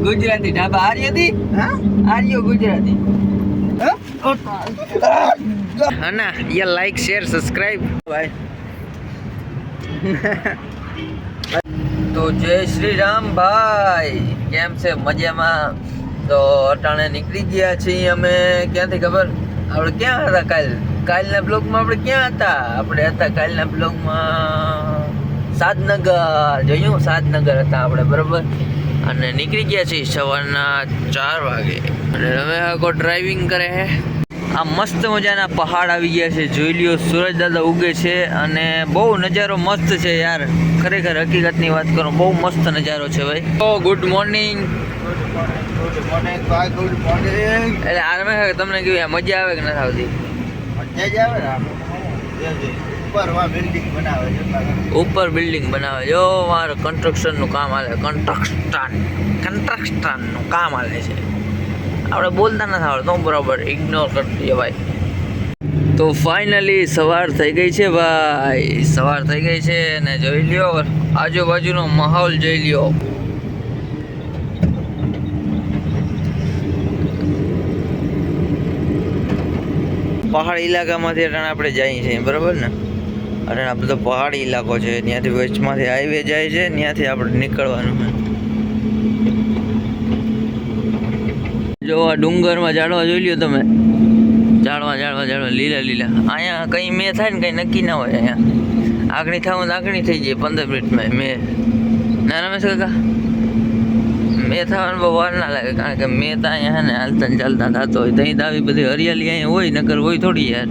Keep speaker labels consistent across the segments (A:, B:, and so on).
A: ગુજરાતી ઢાબા આર્યથી આર્યો ગુજરાતી ના ये लाइक शेयर सब्सक्राइब भाई तो जय श्री राम भाई કેમ છે મજામાં તો અટાણે નીકળી ગયા છીએ અમે ક્યાંથી ખબર આપણે ક્યાં હતા કાલના બ્લોગમાં આપણે ક્યાં હતા આપણે હતા કાલના બ્લોગમાં સાદનગર જોયું સાદનગર હતા આપણે બરાબર અને નીકળી ગયા છીએ સવારના 4 વાગે અને હવે આખો ડ્રાઇવિંગ કરે છે આ મસ્ત મજાના પહાડ આવી ગયા છે જોઈ લ્યો સૂરજ દાદા ઉગે છે અને બહુ નજારો મસ્ત છે યાર ખરેખર હકીકતની વાત કરું બહુ મસ્ત નજારો છે ભાઈ તો ગુડ મોર્નિંગ એટલે આરમે તમને કેવું મજા આવે કે નથી આવતી મજા જ આવે ને ઉપર બિલ્ડિંગ બનાવે જો મારે કન્સ્ટ્રક્શનનું કામ હાલે કન્સ્ટ્રક્શનનું કામ હાલે છે આપણે બોલતા નથી આવડતું બરાબર ઇગ્નોર કરી દઈએ ભાઈ તો ફાઇનલી સવાર થઈ ગઈ છે ભાઈ સવાર થઈ ગઈ છે અને જોઈ લ્યો આજુબાજુનો માહોલ જોઈ લ્યો પહાડી ઇલાકામાંથી આપણે જઈએ છીએ બરાબર ને અરે આ બધો પહાડી ઇલાકો છે ત્યાંથી વચમાંથી હાઈવે જાય છે ત્યાંથી આપણે નીકળવાનું છે જો આ ડુંગરમાં ઝાડવા જોઈ લ્યો તમે ઝાડવા લીલા અહીંયા કંઈ મેં થાય ને કંઈ નક્કી ના હોય અહીંયા આગળ થવું તો આગળ થઈ જાય 15 મિનિટમાં મેં ના રમેશ કાકા મેં થવાનું બહુ વાર ના લાગે કારણ કે મેં તો અહીંયા ને હાલતા ચાલતા થતો હોય ત્યાં તો આવી બધી હરિયાળી અહીંયા હોય નકર હોય થોડી યાર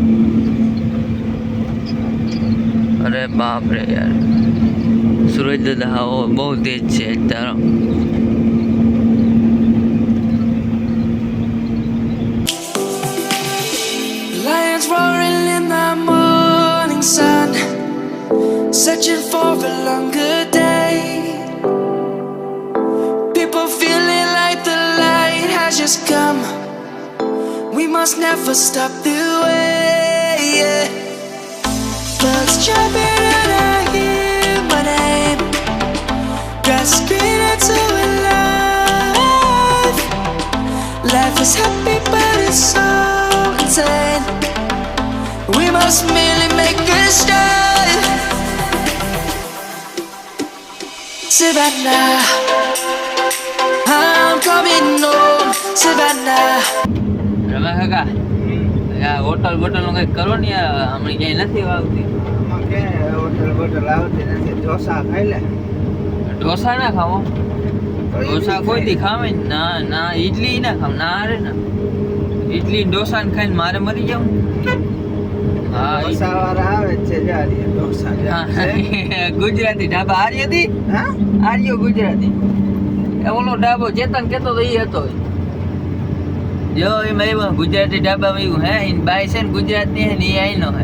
A: અરે બાપ રે યાર સૂરજ દાદા બહુ તેજ છે તારો
B: Lions roaring in the morning sun, searching for a longer day. People feeling like the light has just come. We must never stop the way. Yeah. Birds jumping and I hear my name, grasping into a life. Life is happy but it's so insane. We must merely make a start. Savannah, I'm coming home. Savannah.
A: રમે કાકા આ hotel બોટલનું કંઈક કરો ને હમણાં ક્યાંય નથી આવતી હોટલ આવતી નથી ઢોસા ખાઈ લે ઢોસા ના ખાવો ઢોસા કોઈથી ખાવે ના ઇડલી ના ખાવ ના અરે ના ઇડલી ઢોસા ને ખાઈને મારે મરી જાવ હા ઢોસાવાળા આવે છે ગુજરાતી ઢાબા આર્યથી આર્યો ગુજરાતી ઓલો ઢાબો ચેતન કેતો તો એ હતો જો એમાં ગુજરાતી ઢાબામાં એવું હે ઇન બાય છે ને ગુજરાતી હે ને એ આઈ નો હે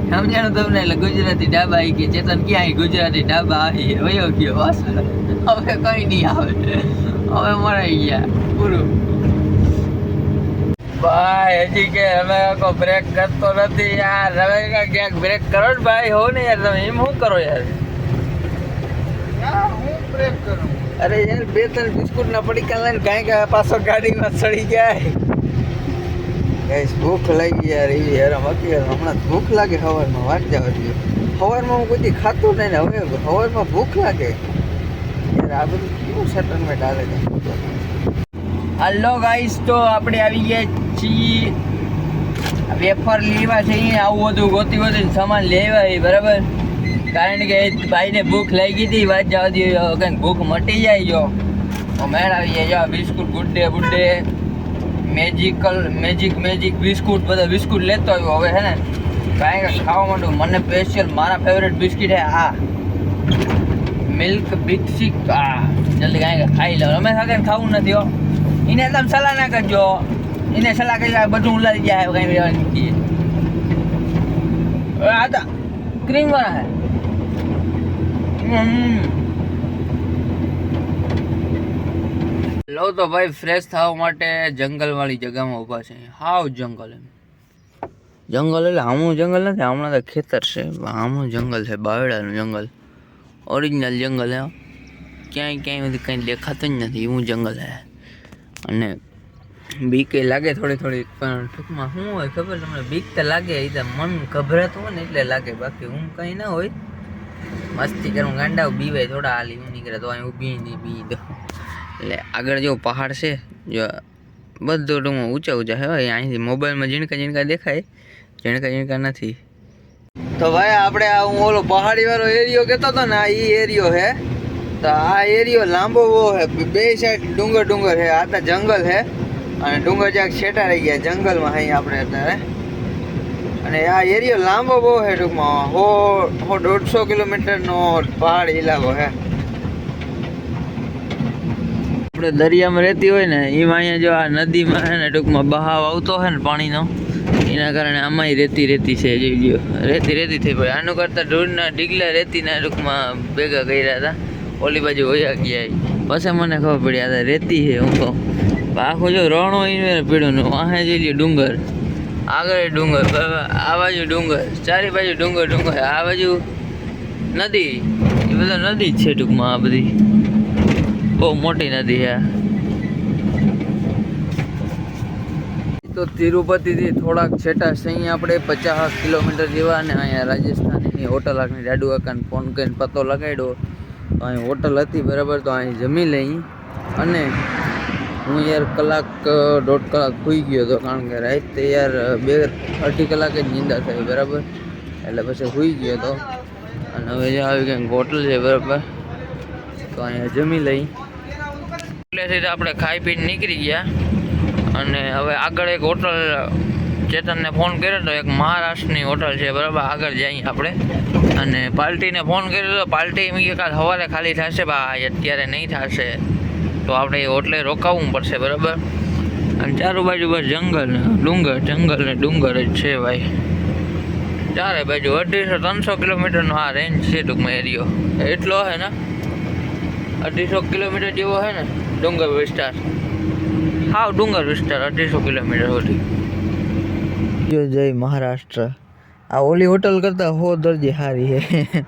A: સમજાણું તમને એટલે ગુજરાતી ઢાબા આવી કે ચેતન ક્યાં ગુજરાતી ઢાબા આવી વયો ગયો બસ હવે કઈ નહીં આવે હવે મરાઈ ગયા પૂરું ભાઈ હજી કે હવે કોઈ બ્રેક કરતો નથી યાર હવે ક્યાંક બ્રેક કરો ને ભાઈ હો ને યાર તમે એમ શું કરો યાર હું બ્રેક કરું અરે યાર 2-3 બિસ્કુટ ના પડીકા લઈને કાંઈ પાછો ગાડીમાં ચડી જાય ગાઈસ ભૂખ લાગી યાર એવી હેરામ હતી હમણાં ભૂખ લાગે સવારમાં વાત જવા દો સવારમાં હું કોઈ ખાતું નહીં ને હવે સવારમાં ભૂખ લાગે યાર આ બધું કેવું સેટલમેન્ટ હાલે છે હાલો ગાઈસ તો આપણે આવી ગયા છીએ વેફર લેવા છે આવું બધું ગોતી સામાન લેવા બરાબર કારણ કે ભાઈને ભૂખ લાગી હતી વાત જવા દે કંઈક ભૂખ મટી જાય જો મેળાવી જાય જો બિસ્કુટ ગુડ્ડે બુડ્ડે મેજિક બિસ્કુટ બધા બિસ્કુટ લેતો આવ્યો હવે હે ને કાંઈ ખાવા માંડું મને સ્પેશિયલ મારા ફેવરેટ બિસ્કિટ હે આ મિલ્ક બિસ્કિટ જલ્દી કાંઈ ખાઈ લો અમે સાથે ખાવું નથી હો એને તમે સલાહ ના કરજો એને સલાહ કરી બધું ઉલાડી જાય કંઈ રહેવાની આ તો ક્રીમ વાળા હે લો તો ભાઈ ફ્રેશ થવા માટે જંગલવાળી જગ્યામાં ઊભા છે હાવ જંગલ જંગલ એટલે આમું જંગલ નથી હમણાં તો ખેતર છે આમું જંગલ છે બાવળાનું જંગલ ઓરિજિનલ જંગલ હે ક્યાંય બધું કંઈ દેખાતું જ નથી, એવું જંગલ હે. અને બીક લાગે થોડી પણ ટૂંકમાં શું હોય ખબર તમને, બીક તો લાગે, એ તો મન ગભરાતું હોય ને એટલે લાગે, બાકી હું કંઈ ના હોય. મસ્તી કરું ગાંડા બીવાય થોડા હાલી હું નીકળે તો અહીં ઊભી નહીં બી દો. એટલે આગળ જો પહાડ છે, જો બધું ટૂંકમાં ઊંચા હે. અહીંથી મોબાઈલમાં ઝીણકા દેખાય, ઝીણકા નથી. તો ભાઈ આપણે આ હું ઓલો પહાડી વાળો એરિયો કહેતો હતો ને, આ એ એરિયો હે. તો આ એરિયો લાંબો બહુ હે, બે સાઈડ ડુંગર હે. આ તો જંગલ હે અને ડુંગર જ્યાં છેટા રહી ગયા જંગલમાં અહીં આપણે અત્યારે. અને આ એરિયો લાંબો બહુ હે, ટૂંકમાં 100-150 કિલોમીટરનો પહાડી ઇલાકો હે. આપણે દરિયામાં રહેતી હોય ને એમાં અહીંયા જો આ નદીમાં હે ને ટૂંકમાં બહાવ આવતો હોય ને પાણીનો, એના કારણે આમાંય રેતી છે. જોઈ લ્યો, રેતી થઈ ભાઈ. આનું કરતાં ઢૂળના ઢીગલા રેતીના ટૂંકમાં ભેગા કર્યા હતા, ઓલી બાજુ વયા ગયા. પછી મને ખબર પડી આ રેતી છે. હું કહું આખું જો રણો પીડું ને વાહે જોઈ લ્યો ડુંગર, આગળ ડુંગર, આ બાજુ ડુંગર, ચારે બાજુ ડુંગર, આ બાજુ નદી. એ બધું નદી જ છે ટૂંકમાં. આ બધી બહુ મોટી નદી છે. તો તિરુપતિથી થોડાક છેટા સહી આપણે 50 કિલોમીટર જેવા. અને અહીંયા રાજસ્થાનની હોટલ આખની દાડુ કાકાને ફોન કરીને પતો લગાડ્યો. તો અહીં હોટલ હતી બરાબર, તો અહીં જમી લઈ. અને હું યાર 1-1.5 કલાક સૂઈ ગયો હતો, કારણ કે રાતે યાર 2-2.5 કલાક જ નીંદર થઈ બરાબર, એટલે પછી સૂઈ ગયો હતો. અને હવે જે આવી કંઈક હોટલ છે બરાબર, તો અહીંયા જમી લઈ. એટલેથી આપણે ખાઈ પીને નીકળી ગયા. અને હવે આગળ એક હોટલ ચેતનને ફોન કર્યો તો, એક મહારાષ્ટ્રની હોટલ છે બરાબર, આગળ જઈએ આપણે. અને પાર્ટીને ફોન કર્યો તો પાર્ટી એમ કે કાલ સવારે ખાલી થશે, ભાઈ અત્યારે નહીં થશે, તો આપણે એ હોટલે રોકાવવું પડશે બરાબર. અને ચારો બાજુ બસ જંગલ ને ડુંગર જ છે ભાઈ, ચારે બાજુ. 250-300 કિલોમીટરનો આ રેન્જ છે ટૂંકમાં એરિયો એટલો હે ને, 250 કિલોમીટર જેવો હે ને ડુંગર વિસ્તાર. હાવ ડુંગર વિસ્તાર 250 કિલોમીટર સુધી. જો જય મહારાષ્ટ્ર. આ ઓલી હોટલ કરતાં 100 દરજે સારી છે.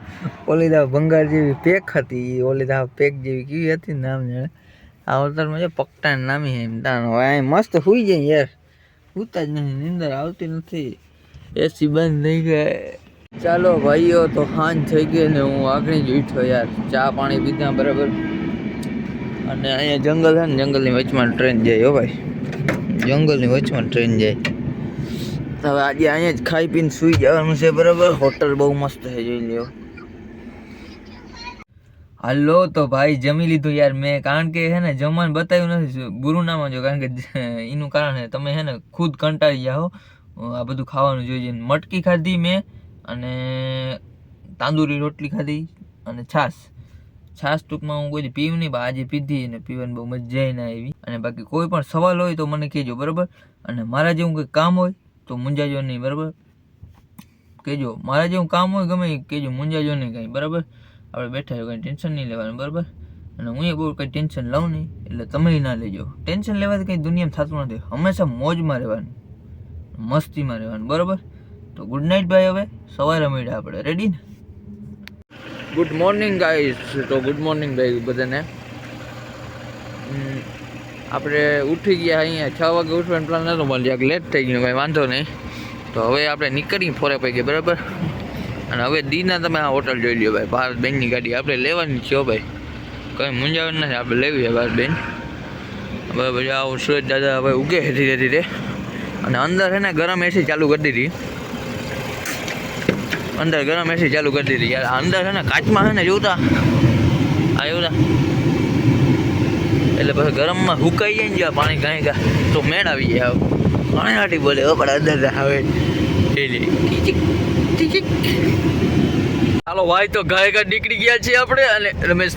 A: ઓલી દા ભંગાર જેવી પેક હતી, ઓલી દા પેક જેવી કેવી હતી નામ જાણે. આ હોટલમાં જો પકટાણ નામી છે એમ તાનો. અહીં મસ્ત સુઈ જાય યાર, સૂતા જ નથી, નીંદર આવતી નથી, એસી બંધ થઈ ગઈ. ચાલો ભાઈઓ, તો સાંજ થઈ ગઈ ને હું આગળ જ ઉઠ્યો યાર, ચા પાણી પીધા બરાબર. અને અહીંયા જંગલ છે ને, જંગલની વચમાં ટ્રેન જાય. હો ભાઈ, જંગલની વચમાં ટ્રેન જાય. તો હવે આજે અહીંયા જ ખાઈ પીને સૂઈ જવાનું છે બરાબર. હોટલ બહુ મસ્ત છે, જોઈ લ્યો. હાલો તો ભાઈ જમી લીધું યાર મેં, કારણ કે હે ને જમવાનું બતાવ્યું નથી, બુરું ના માનજો, કારણ કે એનું કારણ છે તમે હે ને ખુદ કંટાળી ગયા હો આ બધું ખાવાનું જોઈએ. મટકી ખાધી મેં, અને તાંદુરી રોટલી ખાધી, અને છાશ ટૂંકમાં હું કોઈ પીવું નહીં, આજે પીધી અને પીવાની બહુ મજા ના આવી. અને બાકી કોઈ પણ સવાલ હોય તો મને કહેજો બરાબર. અને મારા જેવું કંઈ કામ હોય તો મૂંઝાજો નહીં બરાબર, કહેજો. મારા જેવું કામ હોય ગમે એ કહેજો, મૂંઝાજો નહીં કાંઈ બરાબર. આપણે બેઠા કંઈ ટેન્શન નહીં લેવાનું બરાબર. અને હું એ બહુ કંઈ ટેન્શન લઉં નહીં, એટલે તમે ના લેજો. ટેન્શન લેવાથી કંઈ દુનિયામાં થતું નથી, હંમેશા મોજમાં રહેવાનું, મસ્તીમાં રહેવાનું બરાબર. તો ગુડ નાઇટ ભાઈ, હવે સવારે મળ્યા આપણે, રેડી ને? Good morning guys. તો ગુડ મોર્નિંગ ભાઈ બધાને. આપણે ઉઠી ગયા, અહીંયા 6 વાગે ઉઠવાનો પ્લાન નહોતો, મળ્યા લેટ થઈ ગયું, ભાઈ વાંધો નહીં. તો હવે આપણે નીકળી ફોરે પડી ગયા બરાબર. અને હવે દીના તમે આ હોટલ જોઈ લ્યો ભાઈ, ભારત બેનની ગાડી આપણે લેવાની છે ભાઈ, કંઈ મૂંઝાવવાનું નથી, આપણે લેવી છે ભારત બેન બરાબર. આવું સુરજ દાદા હવે ઉગે ધીરે ધીરે. અને અંદર છે ને ગરમ એસી ચાલુ કરી દીધી, અંદર ગરમ એસી ચાલુ કરી દીધી યાર. અંદર છે ને કાચમાં છે ને જોતા આ જોતા, એટલે પછી ગરમમાં હુકાઈ જાય ને જ્યાં પાણી કાંઈ તો મેળ આવી જાય. પાણી હાટી બોલે પણ અંદર આવે. ચાલો ભાઈ, તો ગાય નીકળી ગયા છીએ આપણે. અને રમેશ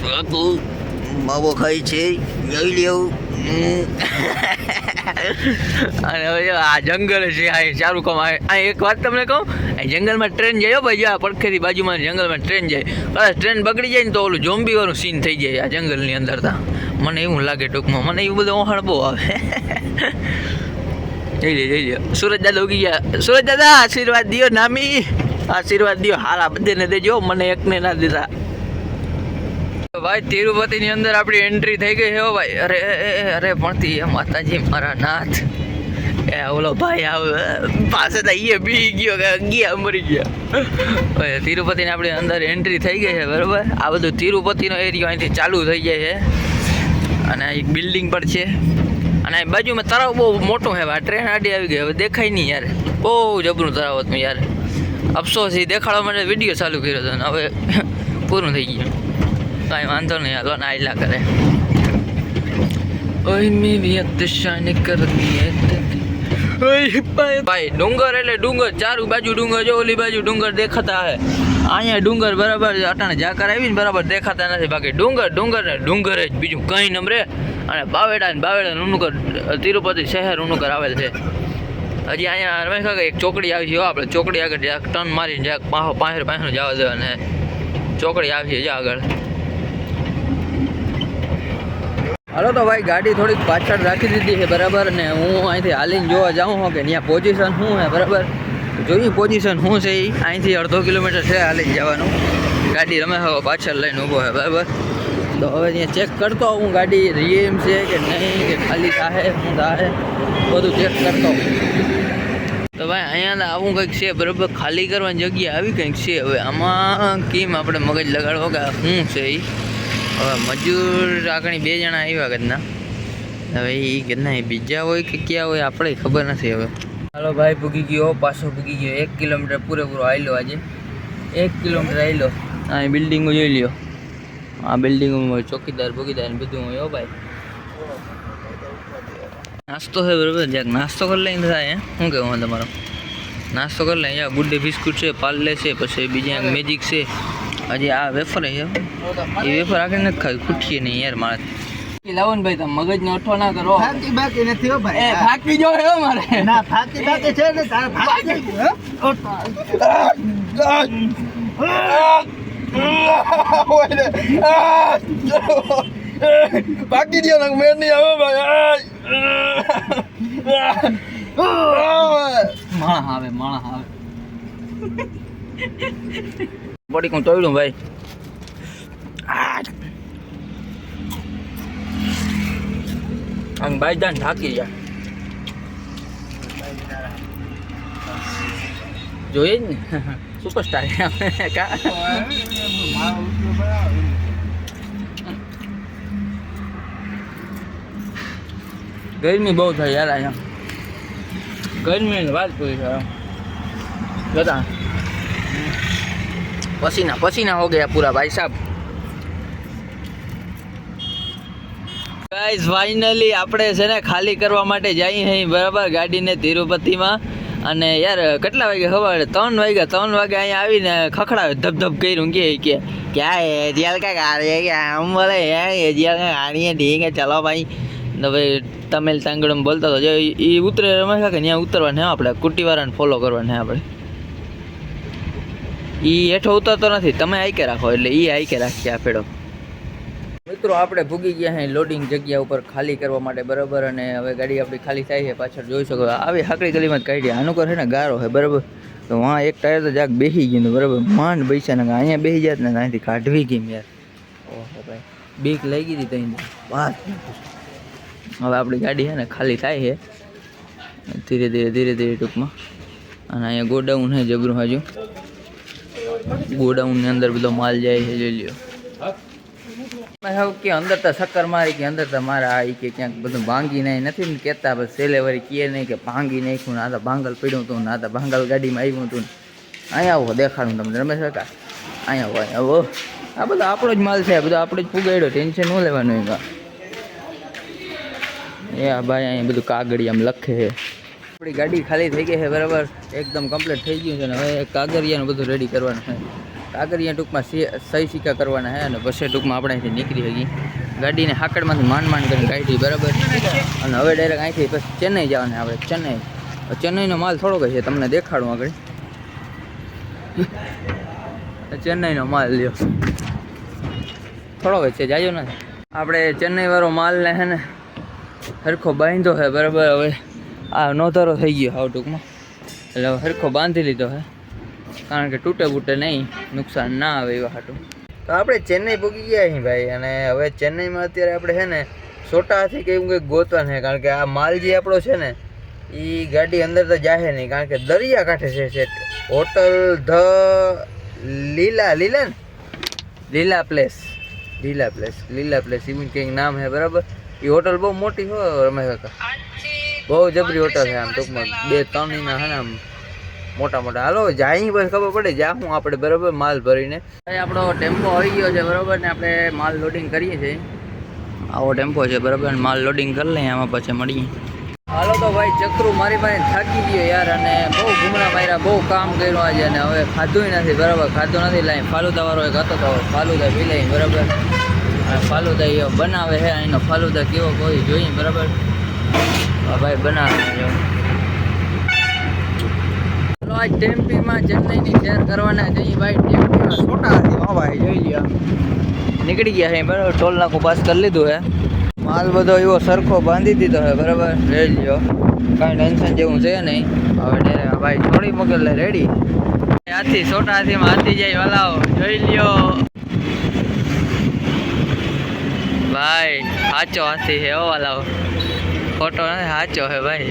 A: માવો ખાય છે, જોઈ લેવું. અને હવે આ જંગલ છે, આ ચારું કામ. આ એક વાત તમને કહું, આ જંગલમાં ટ્રેન જાય ભાઈ, આ પડખેથી બાજુમાં જંગલમાં ટ્રેન જાય. કદાચ ટ્રેન બગડી જાય ને તો ઓલું ઝોમ્બી વાળું સીન થઈ જાય આ જંગલની અંદર. તા મને એવું લાગે ટૂંકમાં, મને એવું બધું ઓહાણ બહુ આવે. જઈ લે સુરજ દાદા ઉગી ગયા. સુરજ દાદા આશીર્વાદ દો, નામી આશીર્વાદ દો, હારા બધેને દેજો, મને એકને ના દીધા. ભાઈ તિરુપતિની અંદર આપણી એન્ટ્રી થઈ ગઈ છે હો ભાઈ. અરે અરે ભણતી માતાજી મારા નાથ. એ ઓલો ભાઈ આવે પાસે તો એ બી ગયો કે ગયા મરી ગયા. તિરુપતિની આપણી અંદર એન્ટ્રી થઈ ગઈ છે બરાબર. આ બધું તિરુપતિનો એરિયો અહીંથી ચાલુ થઈ જાય છે અને એક બિલ્ડિંગ પર છે અને બાજુમાં તળાવ બહુ મોટું છે. આ ટ્રેન આડી આવી ગઈ હવે દેખાય નહીં યાર. બહુ જબરું તળાવ હતું યાર. અફસોસ એ દેખાડવા માટે વિડીયો ચાલુ કર્યો હતો ને હવે પૂરું થઈ ગયું. કાંઈ વાંધો નહીં હાલો ને આયલા કરે. ઓય મેં વ્યક્ત શાન કર ભાઈ ડુંગર એટલે ડુંગર. ચારું બાજુ ડુંગર જો ઓલી બાજુ ડુંગર દેખાતા હે. અહીંયા ડુંગર બરાબર અટાણે જાકર આવીને બરાબર દેખાતા નથી. બાકી ડુંગર ડુંગર ને ડુંગર જ બીજું કંઈ નમરે. અને બાવેડા ઉનુકર તિરુપતિ શહેર ઉનુકર આવેલ છે. હજી અહીંયા રમેશ કાકા એક ચોકડી આવી છે આપણે. ચોકડી આગળ જ્યાં ટર્ન મારીને જ્યાં પાંસઠ જવા દે અને ચોકડી આવી છે આગળ. હાલો તો ભાઈ ગાડી થોડીક પાછળ રાખી દીધી છે બરાબર. ને હું અહીંથી હાલીને જોવા જાઉં છું કે ત્યાં પોઝિશન શું છે બરાબર. જોઈએ પોઝિશન શું છે એ. અહીંથી અડધો કિલોમીટર છે હાલીને જવાનું. ગાડી રમે હવે પાછળ લઈને ઊભો છે બરાબર. તો હવે ત્યાં ચેક કરતો હું ગાડી રીએમ છે કે નહીં કે ખાલી થાય શું થાય બધું ચેક કરતો. તો ભાઈ અહીંયા આવું કંઈક છે બરાબર. ખાલી કરવાની જગ્યા આવી કંઈક છે. હવે આમાં કેમ આપણે મગજ લગાડવો કે શું છે એ. હવે મજૂર આગળ 2 જણા આવ્યા કદના. હવે એ કદના એ બીજા હોય કે ક્યાં હોય આપણે ખબર નથી હવે. હાલો ભાઈ પૂગી ગયો પાછો પૂગી ગયો. 1 કિલોમીટર પૂરેપૂરો આવેલો આજે. 1 કિલોમીટર આવેલો. આ બિલ્ડિંગો જોઈ લ્યો. આ બિલ્ડિંગોમાં ચોકીદાર બોકીદાર બધું હોય હો ભાઈ. નાસ્તો છે બરાબર. જ્યાંક નાસ્તો કરી લઈને થાય શું કહેવું તમારો. નાસ્તો કરી લઈએ. ગુડ ડે બિસ્કુટ છે, પાર્લે છે, પછી બીજા મેજિક છે. હજી આ વેફર છે એ વેફર આગળ નથી ખાવી. ખૂટીએ નહીં યાર મારે. લાવો ને ભાઈ તમે મગજ નો અઠો ના કરો.
C: ફાકી બાકી નથી હો ભાઈ.
A: એ ફાકી જો હે મારે.
C: ના ફાકી બાકી છે ને તારે ફાકી
D: બાકી દો ને મેર નહીં આવે ભાઈ.
A: માણસ આવે પડી હું તોડ્યું ભાઈ. આમ ભાઈ જાન થાકી જાય. જોઈએ જ ને સુપરસ્ટાર કા. ગરમી બહુ થાય યાર અહીંયા. ગરમીની વાત પૂરી છે જતા पसीना हो गया पूरा भाई साहब. गाइस फाइनली આપણે છે ને ખાલી કરવા માટે જઈએ અહીં બરાબર ગાડીને તિરુપતિમાં. અને યાર કેટલા વાગે સવારે 3 વાગ્યા. 3 વાગે અહીંયા આવીને ખખડાવે ધબધબ કર્યું કે ક્યાં હે જેલ કા ગાડી કે આમ બોલે હે જેલ કા ગાડી ઠીક है चलो भाई. તો ભાઈ તમિલ તાંગડમ બોલતો હતો જે એ ઉતરે રમેશ કે ત્યાં ઉતરવાને આપણે કુટીવાળાને ફોલો કરવાને આપણે. એ હેઠો ઉતરતો નથી. તમે આઈકે રાખો એટલે એ આઈકે રાખીએ આ ફેડો. મિત્રો આપણે ભૂગી ગયા અહીં લોડિંગ જગ્યા ઉપર ખાલી કરવા માટે બરાબર. અને હવે ગાડી આપણી ખાલી થાય છે. પાછળ જોઈ શકો આવી હાકડી ગલીમાં જ કાઢી. આનું કર છે ને ગારો છે બરાબર. તો વાં એક ટાયર તો જાગ બેસી ગયું બરાબર. માંડ બેસા ને અહીંયા બેસી જાત ને અહીંથી કાઢવી ગઈ યાર. ઓહો ભાઈ બીક લાગી હતી ત્યાં વાત. હવે આપણી ગાડી છે ને ખાલી થાય છે ધીરે ધીરે ટૂંકમાં. અને અહીંયા ગોડાઉન છે જબરું. હજુ ગોડાઉનની અંદર બધો માલ જાય છે જોઈ લ્યો. કે અંદર તો શક્કર મારી કે અંદર તો મારા આ કે ક્યાંક બધું ભાંગી નહીં નથી ને કહેતા. બસ સેલેવરી કહે નહીં કે ભાંગી નાખ્યું. ના તો ભાંગલ પડ્યું હતું. ના તો ભાંગલ ગાડીમાં આવ્યું હતું. અહીંયા આવો દેખાડું તમને રમેશ કાકા. અહીંયા આવો આ બધો આપણો જ માલ છે. બધો આપણે જ પુગાડ્યો. ટેન્શન ન લેવાનું એમાં. એ આ ભાઈ અહીંયા બધું કાગળી આમ લખે છે. આપણી ગાડી ખાલી થઈ ગઈ છે બરાબર. એકદમ કમ્પ્લીટ થઈ ગયું છે ને હવે કાગળિયાનું બધું રેડી કરવાનું છે. કાગળિયા ટૂંકમાં સહી સિક્કા કરવાના છે અને પછી ટૂંકમાં આપણે અહીંથી નીકળી શકી. ગાડીને હાકડમાંથી માંડ કરીને કાઢી બરાબર. અને હવે ડાયરેક્ટ અહીંથી પછી ચેન્નઈ જવાના આપણે. ચેન્નઈનો માલ થોડોક છે તમને દેખાડું આગળ. ચેન્નઈનો માલ લ્યો થોડોક છે જાજો નથી. આપણે ચેન્નઈવાળો માલને છે ને હરખો બાંધ્યો છે બરાબર. હવે આ નોધારો થઈ ગયો હાવ ટૂંકમાં. એટલે હવે હરખો બાંધી લીધો છે કારણ કે તૂટે બૂટે નહીં નુકસાન ના આવે એવા હાટું. તો આપણે ચેન્નઈ પૂગી ગયા અહીં ભાઈ, અને હવે ચેન્નઈમાં અત્યારે આપણે છે ને છોટા હાથી કે એવું કંઈક ગોતવાનું છે, કારણ કે આ માલ જે આપણો છે ને એ ગાડી અંદર તો જાહે નહીં, કારણ કે દરિયા કાંઠે છે સેટ. હોટલ ધ લીલા પ્લેસ એવું કંઈક નામ છે બરાબર. એ હોટલ બહુ મોટી હોય રમેશ કાકા, બહુ જબરી હોટલ છે. આમ ટૂંકમાં 2-3 ના છે ને આમ મોટા મોટા. હાલો જાય બસ ખબર પડે જા હું આપણે બરાબર માલ ભરીને. આપણો ટેમ્પો આવી ગયો છે બરાબર, ને આપણે માલ લોડિંગ કરીએ છીએ. આવો ટેમ્પો છે બરાબર, માલ લોડિંગ કરી લઈએ, આમાં પછી મળીએ. હાલો તો ભાઈ ચક્રુ મારી પાસે થાકી ગયો યાર, અને બહુ ઘૂમરા માર્યા, બહુ કામ કર્યું આજે, અને હવે ખાધું નથી બરાબર, ખાધું નથી. લાઈ ફાલુદા વાળો એક હતો તો ફાલુદા પી લઈ બરાબર. અને ફાલુદા એ બનાવે છે, અહીંનો ફાલુદા કેવો કોઈ જોઈએ બરાબર. ભાઈ બનાવે છે. આજ ટેમ્પીમાં ચેન્નઈની શેર કરવાના જઈએ ભાઈ. ટેમ્પીમાં છોટા હતી હા ભાઈ, જોઈ લ્યો નીકળી ગયા છે બરાબર. ટોલ નાકું પાસ કરી લીધું હે, માલ બધો એવો સરખો બાંધી દીધો છે બરાબર. જોઈ લ્યો કાંઈ ટેન્શન જેવું છે નહીં. હવે ડેરે ભાઈ થોડી મોકલે રેડી. હાથી છોટા હાથીમાં હાથી જાય વાલાઓ, જોઈ લ્યો ભાઈ સાચો હાથી છે હો વાલાઓ, ખોટો નથી સાચો છે ભાઈ.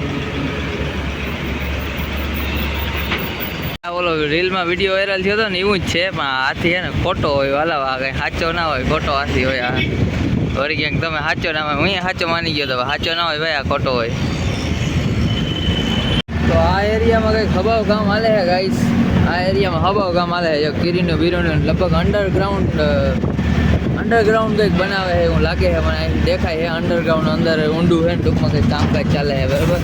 A: ઓલો રીલમાં વિડીયો વાયરલ થયો હતો ને એવું જ છે, પણ હાથી છે ને ખોટો હોય વાલા, કંઈ સાચો ના હોય, ખોટો હાથી હોય. આ વળી ક્યાંક તમે સાચો ના હોય, હું સાચો માની ગયો તો સાચો ના હોય ભાઈ, આ ખોટો હોય. તો આ એરિયામાં કંઈક હબાવ કામ હાલે છે ગાઈસ, આ એરિયામાં હબાવ કામ હાલે છે. કિરીનું બીરુનું લગભગ અંડરગ્રાઉન્ડ કંઈક બનાવે છે એવું લાગે છે, મને અહીં દેખાય છે. અંડરગ્રાઉન્ડ અંદર ઊંડું છે ને ટૂંકમાં કંઈક કામકાજ ચાલે છે બરાબર.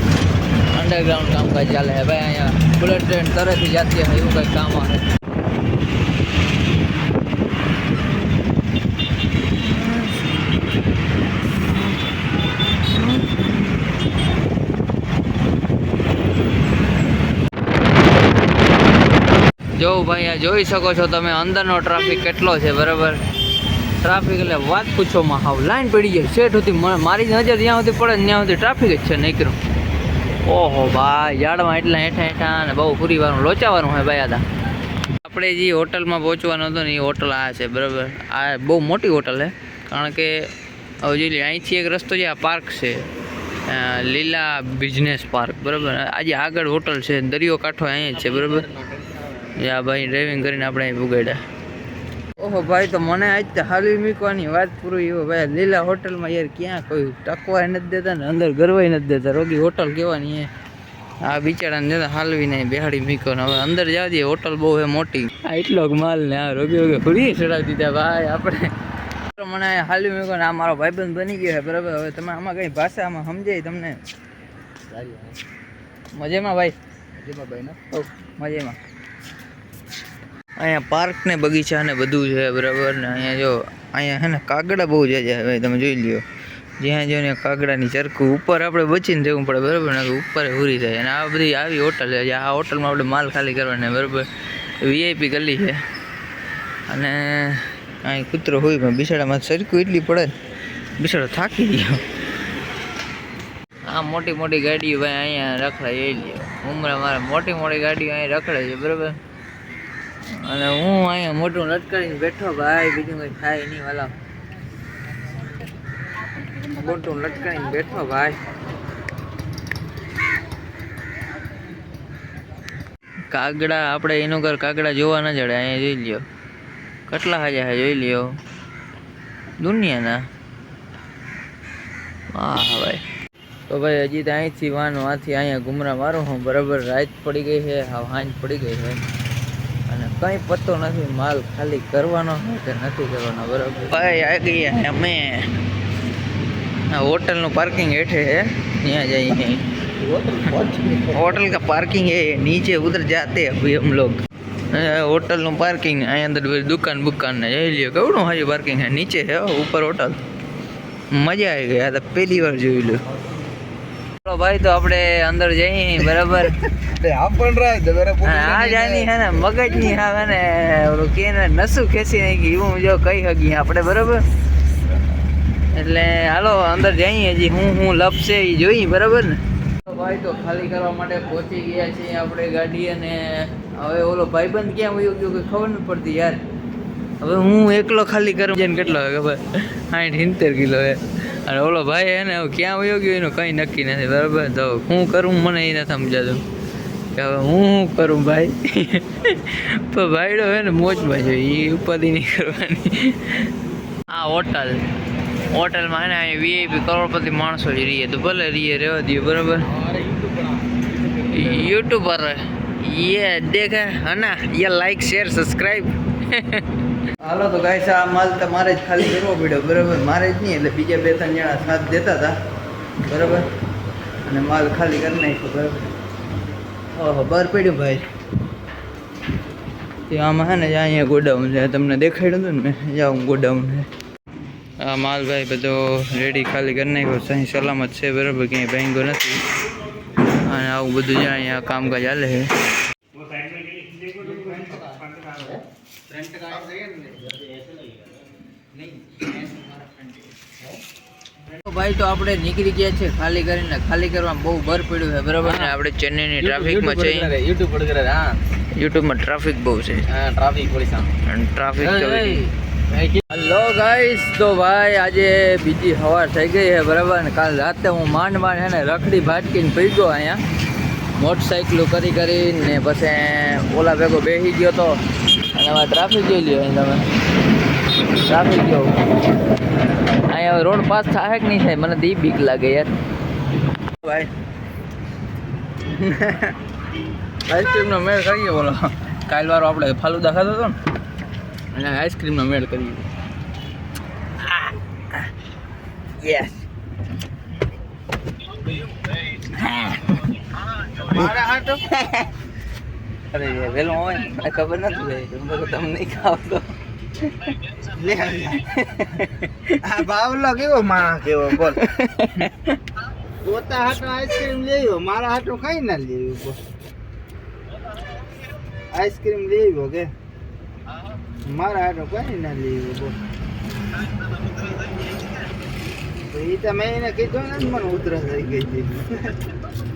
A: અંડરગ્રાઉન્ડ કામકાજ ચાલે છે ભાઈ. અહીંયા બુલેટ ટ્રેન તરફથી જાતી હોય એવું કંઈક કામ આવે. જો ભાઈ આ જોઈ શકો છો તમે અંદરનો ટ્રાફિક કેટલો છે બરાબર. ટ્રાફિક એટલે વાત પૂછોમાં, હાવ લાઈન પડી ગઈ સેટ હતી. મારી નજર જ્યાં સુધી પડે ત્યાં સુધી ટ્રાફિક જ છે નીકળ્યું. ઓહો ભાઈ ઝાડમાં એટલા હેઠા અને બહુ પૂરીવાનું લોચાવાનું હોય ભાઈ. આદા આપણે જે હોટલમાં પહોંચવાનું હતું ને એ હોટલ આ છે બરાબર. આ બહુ મોટી હોટલ છે, કારણ કે હવે જોઈ લે અહીંથી એક રસ્તો છે, આ પાર્ક છે લીલા બિઝનેસ પાર્ક બરાબર. આજે આગળ હોટલ છે, દરિયો કાંઠો અહીંયા જ છે બરાબર. આ ભાઈ ડ્રાઇવિંગ કરીને આપણે અહીં ઉગાડ્યા. ઓહો ભાઈ તો મને આજ તો હાલવી મૂકવાની વાત પૂરી. એવો ભાઈ લીલા હોટલમાં યાર ક્યાં કોઈ ટકવાય નથી દેતા ને અંદર ગરવાય નથી દેતા. રોગી હોટલ કહેવાની એ આ બિચારાને જતા હાલવી નહીં બેહાડી મૂકો ને હવે અંદર જવા દઈએ. હોટલ બહુ છે મોટી, આ એટલો માલ ને આ રોગી વગર ફરી ચડાવી દીધા ભાઈ આપણે. મને હાલવી મૂકો ને આ મારો ભાઈબંધ બની ગયો છે બરાબર. હવે તમે આમાં કંઈ ભાષામાં સમજાય તમને? મજામાં ભાઈ? મજામાં ભાઈ ને મજામાં. અહીંયા પાર્ક ને બગીચા ને બધું છે બરાબર. ને અહીંયા જો અહીંયા છે ને કાગડા બહુ જાય ભાઈ, તમે જોઈ લ્યો. જ્યાં જો ને કાગડાની ચરખું ઉપર આપણે બચીને જવું પડે બરાબર, ને ઉપર ઉરી જાય. અને આ બધી આવી હોટલ છે, આ હોટલમાં આપણે માલ ખાલી કરવાના બરાબર. વીઆઈપી ગલી છે, અને અહીં કૂતરો હોય પણ બિસાડામાં ચરખું એટલી પડે બિસાડો થાકી ગયો. આ મોટી મોટી ગાડીઓ ભાઈ અહીંયા રખડાય એ લ્યો. ઉમરા મારે મોટી મોટી ગાડીઓ અહીંયા રખડે છે બરાબર. અને હું અહીંયા મોટું લટકાવીને બેઠો ભાઈ, બીજું કંઈ થાય નહીં વાલા. મોટું લટકાવીને બેઠો ભાઈ. કાગડા આપણે એનું ઘર કાગડા જોવા ન જડે. અહીંયા જોઈ લ્યો કેટલા હાજા છે, જોઈ લ્યો દુનિયાના. હા ભાઈ તો ભાઈ હજી તો અહીંથી વાનું આથી અહીંયા ઘુમરા મારું હું બરાબર. રાત પડી ગઈ છે, હા હાંજ પડી ગઈ છે, અને કંઈ પતો નથી માલ ખાલી કરવાનો કે નથી કરવાનો બરાબર. ભાઈ આ ગયા અમે હોટલનું પાર્કિંગ હેઠે है, यहाँ जाइए. होटल का पार्किंग है नीचे, उधर जाते हैं अभी हम लोग. होटलનું પાર્કિંગ અહીં અંદર દુકાન બુકાન ને જઈ લ્યો. કેવડું હાજી પાર્કિંગ છે, નીચે છે ઉપર હોટલ. મજા આવી ગઈ, આ તો પહેલી વાર જોઈ લો. ચલો ભાઈ તો આપણે અંદર જઈએ બરાબર. આ જાની હે ને મગજની આવે ને ઓલું કે ને નસું ખેંચી નાખી એવું જો કહી શકીએ આપણે બરાબર. એટલે હાલો અંદર જઈએ, હજી હું લપશે એ જોઈએ બરાબર ને. ભાઈ તો ખાલી કરવા માટે પહોંચી ગયા છીએ આપણે ગાડી. અને હવે ઓલો ભાઈબંધ ક્યાં વયો ગયો કે ખબર નથી પડતી યાર. હવે હું એકલો ખાલી કરું જેને કેટલો હોય ખબર 60-70 કિલો હે અને ઓલો ભાઈ હે ને હવે ક્યાં વયો ગયો એનું કંઈ નક્કી નથી બરાબર તો હું કરું મને એ નથી સમજાતું કે હવે હું શું કરું ભાઈ પણ ભાઈડો હે ને મોજમાં છે એ ઉપાધિ નહીં કરવાની આ હોટલમાં હે ને અહીં વીઆઈપી કરોડપતિ માણસો જ રહીએ તો ભલે રહીએ રહેવા દઈએ બરાબર यूट्यूबर ये देखा है ना ये लाइक शेयर सब्सक्राइब હાલો તો ગાઈસ આ માલ તમારે જ ખાલી કરવો પડ્યો બરાબર મારે જ નહીં એટલે બીજા 2-3 જણા સાથ દેતા હતા બરાબર અને માલ ખાલી કરી નાખ્યો બરાબર ઓહો બહાર પડ્યું ભાઈ તે આમાં હે ને અહીંયા ગોડાઉન છે તમને દેખાડ્યું હતું ને મેં જાઉં ગોડાઉન છે આ માલ ભાઈ બધો રેડી ખાલી કરી નાખ્યો સહી સલામત છે બરાબર ક્યાંય ભાંગો નથી અને આવું બધું જ્યાં અહીંયા કામકાજ ચાલે છે ભાઈ તો આપણે નીકળી ગયા છે ખાલી કરીને ખાલી કરવામાં બહુ બર પડ્યું છે બરાબર ને આપણે ચેન્નઈની ટ્રાફિકમાં છે યુટ્યુબમાં ટ્રાફિક બહુ છે ટ્રાફિક હેલો ગાઈસ તો ભાઈ આજે બીજી સવાર થઈ ગઈ છે બરાબર ને કાલ રાતે હું માંડ હે ને રખડી ભાટકીને પી ગયો અહીંયા મોટરસાઇકલો કરીને પછી ઓલા ભેગો બેસી ગયો તો અને હવે ટ્રાફિક જોઈ લ્યો અહીં તમે ટ્રાફિક જો અહીંયા હવે રોડ પાસ થાય કે નહીં થાય મને તો બીક લાગે યાર ભાઈ આઈસ્ક્રીમનો મેળ કરીએ બોલો કાલ વારો આપણે ફાલુદા ખાતો હતો ને અને આઈસ્ક્રીમનો મેળ કરીએ યસ
C: મારા હાટો
A: અરે વેલો હોય ને ખબર નથી તમે નહીં ખાવ તો
C: લે આ બાવલો કેવો માણસ કેવો બોલ પોતા હાટો આઈસ્ક્રીમ લેવો મારા હાટો કઈ ના લેવું બોલ આઈસ્ક્રીમ લેવો કે મારા હાટો કઈ ના લેવું બોલ તો એ તો મેં એને કીધું ને મને ઉધરસ થઈ ગઈ હતી